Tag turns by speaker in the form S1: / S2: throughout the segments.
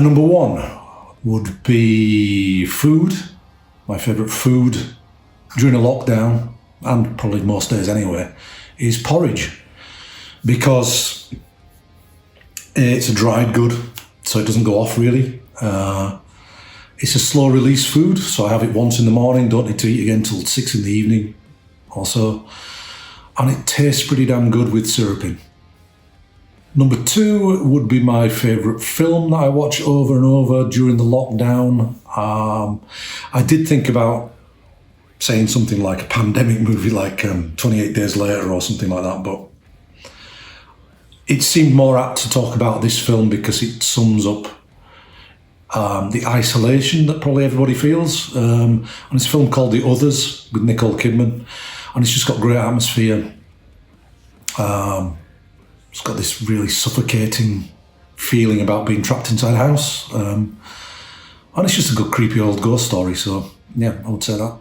S1: Number one would be food. My favourite food during a lockdown, and probably most days anyway, is porridge. Because it's a dried good, so it doesn't go off really. It's a slow release food, so I have it once in the morning, don't need to eat again until 6 in the evening also. And it tastes pretty damn good with syrup in. Number two would be my favourite film that I watch over and over during the lockdown. I did think about saying something like a pandemic movie like 28 Days Later or something like that, but it seemed more apt to talk about this film because it sums up the isolation that probably everybody feels. And it's a film called The Others with Nicole Kidman, and it's just got great atmosphere. It's got this really suffocating feeling about being trapped inside a house. And it's just a good creepy old ghost story, so yeah, I would say that.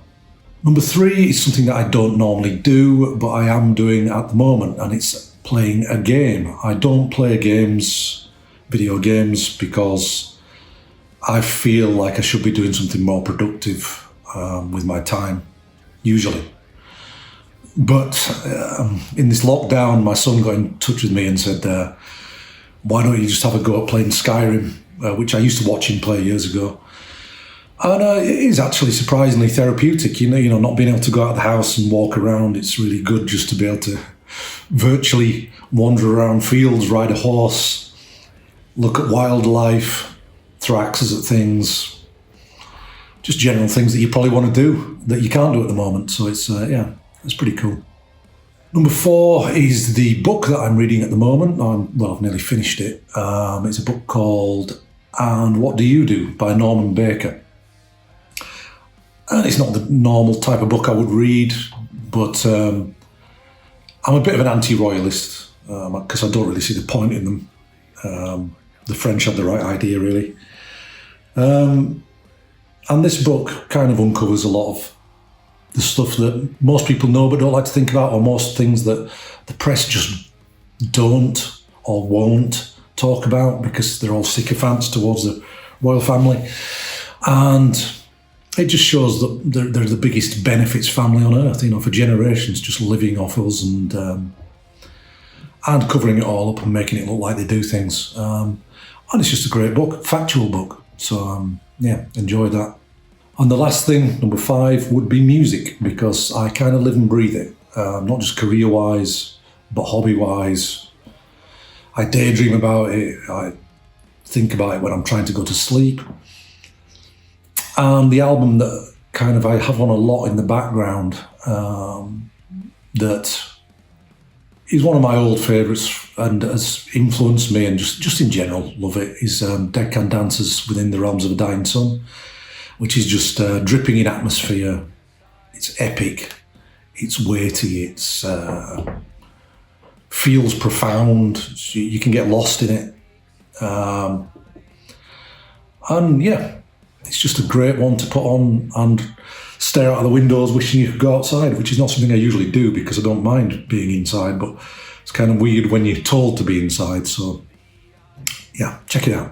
S1: Number three is something that I don't normally do, but I am doing at the moment, and it's playing a game. I don't play games, video games, because I feel like I should be doing something more productive with my time, usually. But in this lockdown, my son got in touch with me and said, why don't you just have a go at playing Skyrim, which I used to watch him play years ago. And it is actually surprisingly therapeutic, you know, not being able to go out of the house and walk around. It's really good just to be able to virtually wander around fields, ride a horse, look at wildlife, throw axes at things, just general things that you probably want to do that you can't do at the moment. So it's, it's pretty cool. Number four is the book that I'm reading at the moment. I've nearly finished it. It's a book called And What Do You Do by Norman Baker. And it's not the normal type of book I would read, but I'm a bit of an anti-royalist because I don't really see the point in them. The French had the right idea, really. And this book kind of uncovers a lot of the stuff that most people know but don't like to think about, or most things that the press just don't or won't talk about because they're all sycophants towards the royal family. And it just shows that they're the biggest benefits family on earth, you know, for generations, just living off us and covering it all up and making it look like they do things. And it's just a great book, factual book. So, enjoy that. And the last thing, number five, would be music, because I kind of live and breathe it, not just career-wise, but hobby-wise. I daydream about it. I think about it when I'm trying to go to sleep. And the album that kind of I have on a lot in the background that is one of my old favourites and has influenced me and just in general love it is Dead Can Dancers Within the Realms of a Dying Sun, which is just dripping in atmosphere. It's epic, it's weighty, it's feels profound. You can get lost in it. And yeah, it's just a great one to put on and stare out of the windows wishing you could go outside, which is not something I usually do because I don't mind being inside, but it's kind of weird when you're told to be inside. So yeah, check it out.